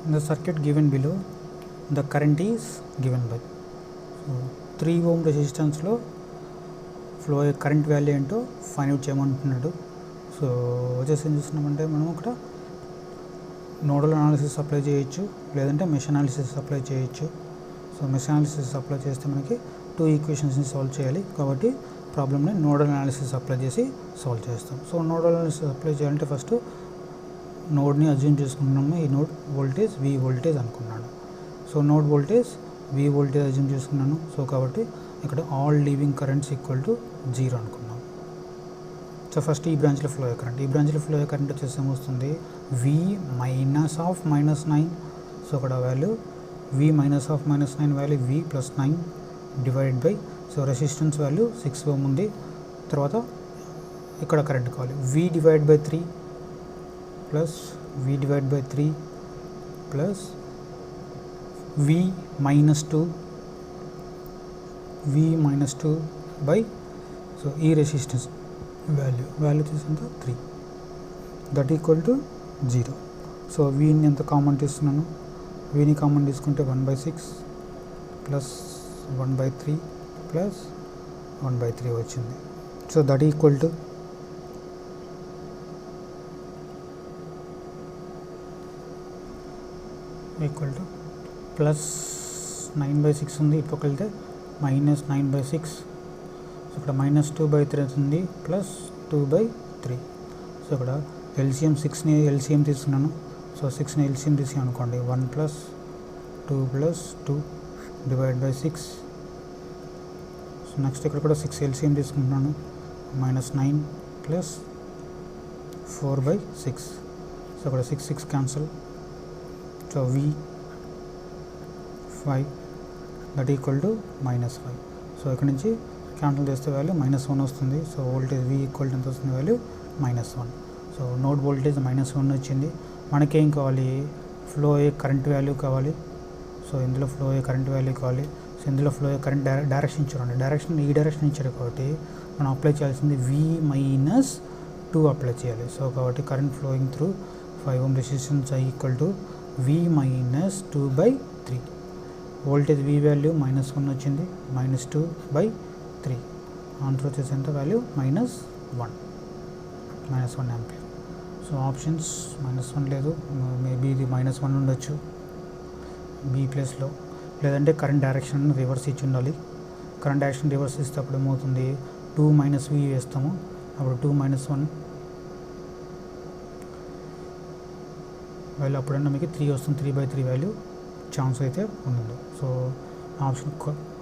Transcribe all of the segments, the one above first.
In the circuit given below, the current is given by 3 ohm resistance లో flow అయ్యే current value ఏంటో find out చేయమంటున్నాడు. So వచ్చేసి ఏం చేస్తున్నామంటే మనం ఇక్కడ నోడల్ అనాలిసిస్ అప్లై చేయొచ్చు, లేదంటే మెష్ అనాలిసిస్ అప్లై చేయొచ్చు. సో మెష్ అనాలిసిస్ అప్లై చేస్తే మనకి 2 ఈక్వేషన్స్ని సాల్వ్ చేయాలి కాబట్టి ప్రాబ్లమ్ని నోడల్ అనాలిసిస్ అప్లై చేసి సాల్వ్ చేస్తాం. సో నోడల్ అనాలిసిస్ అప్లై చేయాలంటే ఫస్ట్ నోడ్ని అజ్యూమ్ చేసుకుంటున్నాము. ఈ నోడ్ వోల్టేజ్ V వోల్టేజ్ అనుకున్నాను. So node voltage V voltage assume చేసుకున్నాను. సో కాబట్టి ఇక్కడ all leaving currents equal to 0 అనుకున్నాం. సో ఫస్ట్ ఈ బ్రాంచ్లో ఫ్లో అయ్యే కరెంట్, ఈ బ్రాంచ్లో ఫ్లో అయ్యే కరెంట్ వచ్చేసి ఏమొస్తుంది V - -9. సో అక్కడ value V -9 value V + 9 divided by, so resistance value 6 ఓం ఉంది. తర్వాత ఇక్కడ కరెంట్ కావాలి V divide by 3 plus V divide by 3 plus V -2 by, so ఈ రెసిస్టెన్స్ వాల్యూ తీసుకుంటే 3 దట్ ఈక్వల్ టు 0. సో వీని ఎంత కామన్ తీస్తున్నాను, వీని కామన్ తీసుకుంటే 1/6 ప్లస్ 1/3 ప్లస్ 1/3 వచ్చింది. So that equal to plus 9/6 ఉంది, ఇటుపక్క వెళ్తే -9/6. సో ఇక్కడ -2/3 అవుతుంది ప్లస్ 2/3. సో ఇక్కడ ఎల్సిఎం 6ని ఎల్సిఎం తీసుకున్నాను. సో 6ని ఎల్సిఎం తీసి అనుకోండి 1 + 2 + 2 డివైడ్ బై 6. సో నెక్స్ట్ ఇక్కడ కూడా 6 ఎల్సిఎం తీసుకుంటున్నాను. -9 ప్లస్ 4/6. సో ఇక్కడ 6 cancel. So V 5 that equal to -5. So ఇక్కడ నుంచి క్యాన్సిల్ చేస్తే వాల్యూ -1 వస్తుంది. So voltage V equal to ఎంత వస్తుంది వాల్యూ -1. సో నోడ్ వోల్టేజ్ -1 వచ్చింది. మనకేం కావాలి, ఫ్లో అయ్యే కరెంట్ వాల్యూ కావాలి. సో ఇందులో ఫ్లో అయ్యే కరెంట్ వాల్యూ కావాలి. సో ఇందులో ఫ్లో అయ్యే కరెంట్ డైరెక్షన్ చూడండి, డైరెక్షన్ ఈ డైరెక్షన్ ఇచ్చారు కాబట్టి మనం అప్లై చేయాల్సింది V - 2 అప్లై చేయాలి. సో కాబట్టి current flowing through 5 ohm resistance I equal to V - 2/3. Voltage V value -1 వచ్చింది, -2/3. ఆన్సర్ వచ్చేసి ఎంత వాల్యూ -1 యాంపియర్. సో ఆప్షన్స్ -1 లేదు, మేబీ ఇది -1 ఉండొచ్చు B ప్లేస్లో, లేదంటే కరెంట్ డైరెక్షన్ రివర్స్ ఇచ్చి ఉండాలి. కరెంట్ డైరెక్షన్ రివర్స్ ఇస్తే అప్పుడు ఏమవుతుంది 2 - V వేస్తాము, అప్పుడు 2 - 1 వాల్యూ అప్పుడన్నా మీకు 3 వస్తుంది, 3/3 వాల్యూ ఛాన్స్ అయితే ఉండదు. సో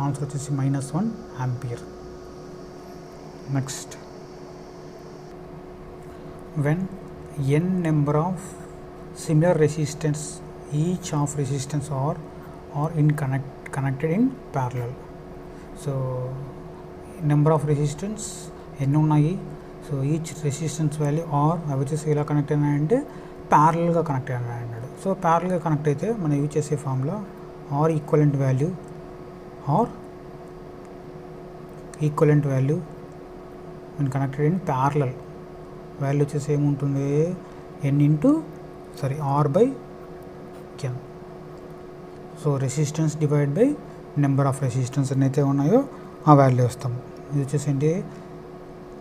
ఆన్సర్ వచ్చేసి -1 ampere. Next, when n number of similar resistance each of resistance are connected in parallel. So number of resistance ఎన్ని ఉన్నాయి, so each resistance value R అవి వచ్చేసి ఎలా కనెక్ట్ అయినాయంటే ప్యారల్గా కనెక్ట్ అయినాయి అన్నాడు. సో ప్యారల్గా కనెక్ట్ అయితే మనం యూజ్ చేసే formula are equivalent value when connected in parallel value వచ్చేసి ఏముంటుంది R/N. So resistance divide by number of resistance ఎన్నైతే ఉన్నాయో ఆ వాల్యూ వస్తాము. ఇది వచ్చేసి ఏంటి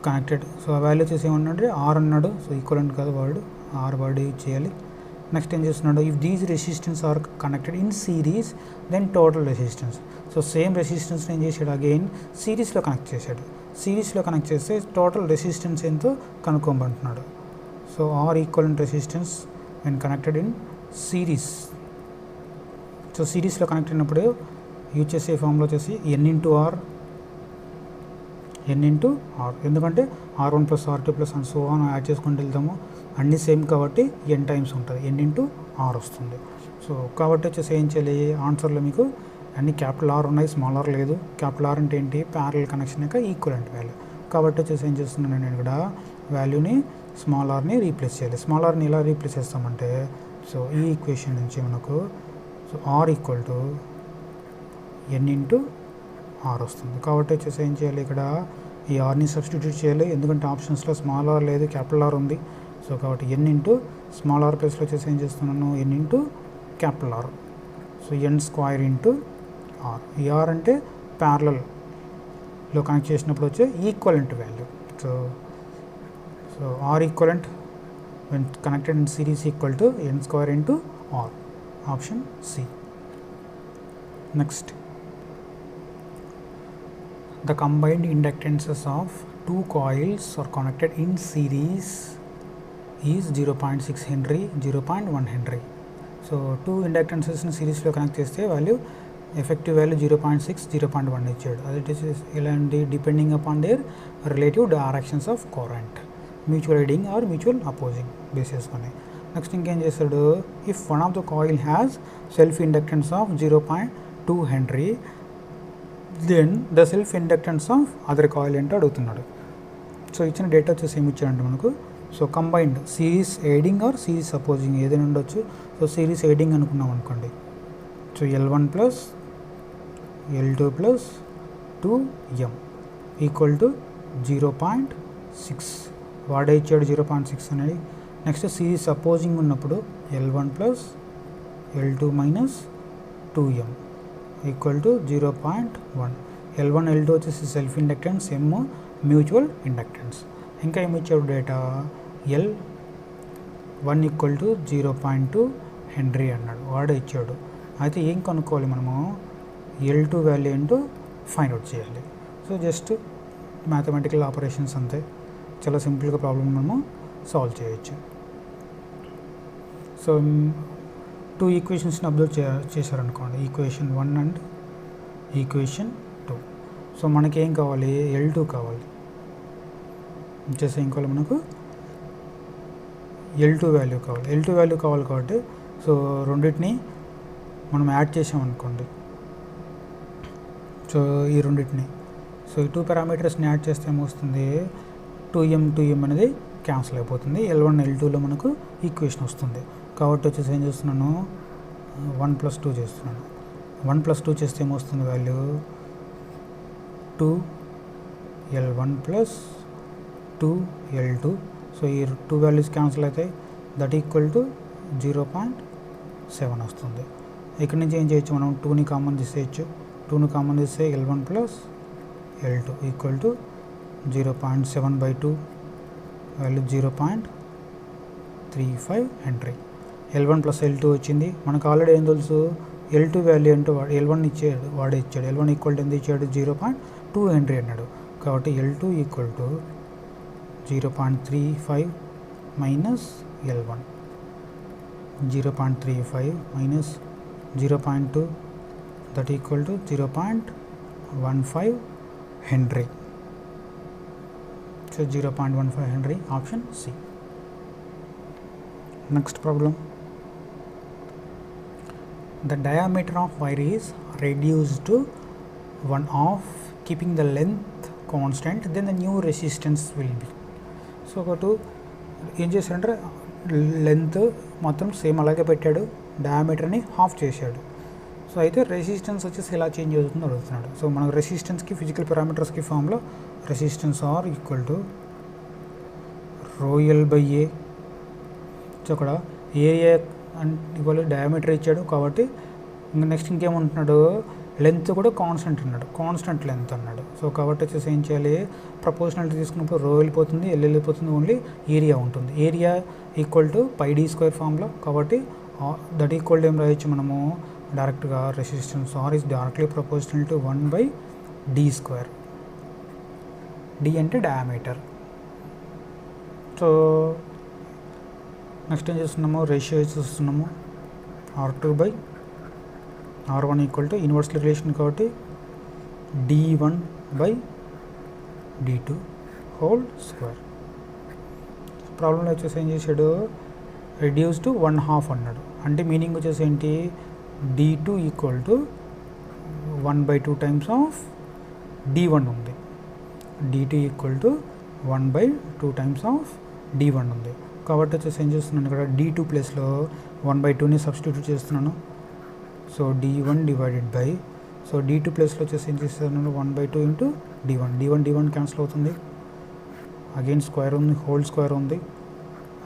కనెక్టెడ్. సో ఆ వాల్యూ వచ్చేసి ఏమన్నాడు R అన్నాడు. సో ఈక్వలెంట్ కాదు వర్డ్, R వర్డ్ యూజ్ చేయాలి. నెక్స్ట్ ఏం చేస్తున్నాడు, if these resistance are connected in series then total resistance. So same రెసిస్టెన్స్ని ఏం చేశాడు, అగైన్ సిరీస్లో కనెక్ట్ చేశాడు. సిరీస్లో కనెక్ట్ చేస్తే టోటల్ రెసిస్టెన్స్ ఎంతో కనుక్కోమంటున్నాడు. So R equivalent resistance when connected in series. So సిరీస్లో కనెక్ట్ అయినప్పుడు యూజ్ చేసే ఫామ్లో వచ్చేసి N/R, ఎందుకంటే R1 + R2 + and so on add చేసుకుంటూ వెళ్తాము. అన్నీ సేమ్ కాబట్టి N టైమ్స్ ఉంటుంది, N/R వస్తుంది. సో కాబట్టి వచ్చేసి ఏం చేయాలి, ఆన్సర్లో మీకు అన్ని క్యాపిటల్ R ఉన్నాయి, స్మాల్ r లేదు. క్యాపిటల్ R అంటే ఏంటి, ప్యారల్ కనెక్షన్ యొక్క ఈక్వలెంట్ వాల్యూ. కాబట్టి వచ్చేసి ఏం చేస్తున్నాను నేను ఇక్కడ వాల్యూని స్మాల్ ఆర్ని రీప్లేస్ చేయాలి. స్మాల్ ఆర్ని ఎలా రీప్లేస్ చేస్తామంటే, సో ఈ ఈక్వేషన్ నుంచి మనకు so R equal to N/R వస్తుంది. కాబట్టి వచ్చేసి ఏం చేయాలి, ఇక్కడ ఈ ఆర్ని సబ్స్టిట్యూట్ చేయాలి, ఎందుకంటే ఆప్షన్స్లో స్మాల్ ఆర్ లేదు, క్యాపిటల్ R ఉంది. సో కాబట్టి N ఇంటూ స్మాల్ ఆర్ ప్లేస్లో వచ్చేసి ఏం చేస్తున్నాను, N/R capital R. So N square into R. ఈ ఆర్ అంటే ప్యారలల్లో కనెక్ట్ చేసినప్పుడు వచ్చే equivalent value. So R equivalent when connected in series equal to n square into r. Option C. Next, the combined inductances of two coils are connected in series is 0.6 Henry, 0.1 Henry. So two inductances in series లో connect చేస్తే value effective value 0.6, 0.1 ఇచ్చాడు. అది ఇలాంటి depending upon their relative directions of current, mutual aiding or mutual opposing base చేసుకొని. Next ఇంకేం చేస్తాడు, if one of the coil has self inductance of 0.2 henry then the self inductance of other coil అంటే అడుగుతున్నాడు. So ఇచ్చిన data వచ్చేసి ఏమి ఇచ్చాడంటే మనకు, so combined series aiding or series opposing ఏదైనా ఉండొచ్చు. సో సిరీస్ ఎయిడింగ్ అనుకున్నాం అనుకోండి. So L1 plus L2 plus 2M equal to 0.6 వాడే ఇచ్చాడు 0.6 అనేది. నెక్స్ట్ సిరీస్ అపోజింగ్ ఉన్నప్పుడు L1 plus L2 minus 2M equal to 0.1. L1 L2 వచ్చేసి self inductance, M mutual inductance. ఇంకా ఏమి ఇచ్చాడు data, L1 equal to 0.2 henry అన్నాడు, వాడే ఇచ్చాడు. అయితే ఏం కనుక్కోవాలి మనము, L2 వాల్యూ ఏంటో ఫైండ్ అవుట్ చేయాలి. సో జస్ట్ మ్యాథమెటికల్ ఆపరేషన్స్ అంతే, చాలా సింపుల్గా ప్రాబ్లమ్ మనము సాల్వ్ చేయొచ్చు. సో టూ ఈక్వేషన్స్ని అబ్జర్వ్ చేశారనుకోండి, ఈక్వేషన్ 1 అండ్ ఈక్వేషన్ 2. సో మనకి ఏం కావాలి, L2 కావాలి. వచ్చేసి ఏం కావాలి మనకు, L2 వాల్యూ కావాలి. L2 వాల్యూ కావాలి కాబట్టి సో రెండింటిని మనం యాడ్ చేసామనుకోండి. సో ఈ రెండింటిని, సో ఈ 2 పారామీటర్స్ని యాడ్ చేస్తే ఏమొస్తుంది, 2M అనేది క్యాన్సిల్ అయిపోతుంది. L1 L2లో మనకు ఈక్వేషన్ వస్తుంది. కాబట్టి వచ్చేసి ఏం చేస్తున్నాను, 1 + 2 చేస్తున్నాను. 1 + 2 చేస్తే ఏమొస్తుంది వాల్యూ, 2L1 + 2L2. సో ఈ 2 వాల్యూస్ క్యాన్సిల్ అవుతాయి, దట్ ఈక్వల్ టు 0.7 వస్తుంది. ఇక్కడ నుంచి ఏం చేయొచ్చు మనం, 2ని కామన్ తీసేయచ్చు. 2ని కామన్ తీస్తే L1 + L2 equal to 0.7/2 value 0.35 henry. L1 + L2 వచ్చింది. మనకు ఆల్రెడీ ఏం తెలుసు, L2 వాల్యూ ఏంటో L1 ఇచ్చాడు, వాడే ఇచ్చాడు. L1 ఈక్వల్ టు ఎంత ఇచ్చాడు, 0.2 హెన్రీ అన్నాడు. కాబట్టి L2 equal to 0.35 minus L1, 0.35 minus 0.2 that equal to 0.15 henry. So 0.15 Henry, option C. Next problem. The diameter of wire is reduced to 1/2, keeping the length constant, then the new resistance will be. So ఒకటి ఏం చేశాడంటే length మొత్తం same అలాగే పెట్టాడు, డయామీటర్ని half చేశాడు. So అయితే resistance వచ్చేసి ఎలా చేంజ్ అవుతుందో అడుగుతున్నాడు. సో మనకు రెసిస్టెన్స్కి ఫిజికల్ పారామీటర్స్కి ఫామ్లో resistance R equal to ρL/A. So అక్కడ ఏరియా ఇవాళ డయామీటర్ ఇచ్చాడు కాబట్టి ఇంకా నెక్స్ట్ ఇంకేమంటున్నాడు, లెంత్ కూడా కాన్స్టెంట్ అన్నాడు, కాన్స్టెంట్ లెంత్ అన్నాడు. సో కాబట్టి వచ్చేసి ఏం చేయాలి, ప్రపోర్షనాలిటీ తీసుకున్నప్పుడు రో వెళ్ళిపోతుంది, ఎల్ వెళ్ళిపోతుంది, ఓన్లీ ఏరియా ఉంటుంది. ఏరియా ఈక్వల్ టు πd² ఫామ్లో. కాబట్టి దట్ ఈక్వల్ టు ఏం రాయొచ్చు మనము డైరెక్ట్గా, resistance R is directly proportional to 1/d². D అంటే డయామీటర్. సో నెక్స్ట్ ఏం చేస్తున్నాము, రేషియో చూస్తున్నాము, R2/R1 equal to inversely relation కాబట్టి d1/d2 హోల్ స్క్వేర్. ప్రాబ్లంలో వచ్చేసి ఏం చేశాడు, రెడ్యూస్ టు 1/2 అన్నాడు. అంటే మీనింగ్ వచ్చేసి ఏంటి, d2 equal to 1/2 times of d1 ఉంది, d2 equal to 1/2 times of d1 ఉంది. కాబట్టి వచ్చేసి ఏం చేస్తున్నాను, ఇక్కడ d2 ప్లేస్లో 1/2ని సబ్స్టిట్యూట్ చేస్తున్నాను. So d1 divided by, so d2 ప్లేస్లో వచ్చేసి ఏం చేస్తున్నాను, 1/2 ఇంటూ d1. d1 క్యాన్సిల్ అవుతుంది, అగైన్ స్క్వేర్ ఉంది, హోల్ స్క్వేర్ ఉంది,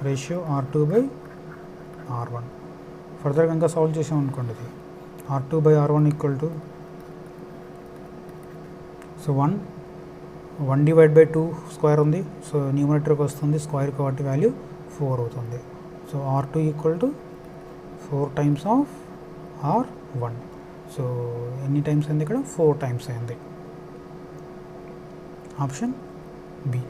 రేషియో R2/R1. ఫర్దర్గా ఇంకా సాల్వ్ చేసామనుకోండి ఇది R2/R1 equal to so 1/2 square ఉంది, సో న్యూమరేటర్కి వస్తుంది స్క్వేర్ కాబట్టి వాల్యూ 4 అవుతుంది. So R2 equal to 4 times of R1. So ఎన్ని టైమ్స్ అయింది ఇక్కడ? 4 టైమ్స్ అయింది. Option B.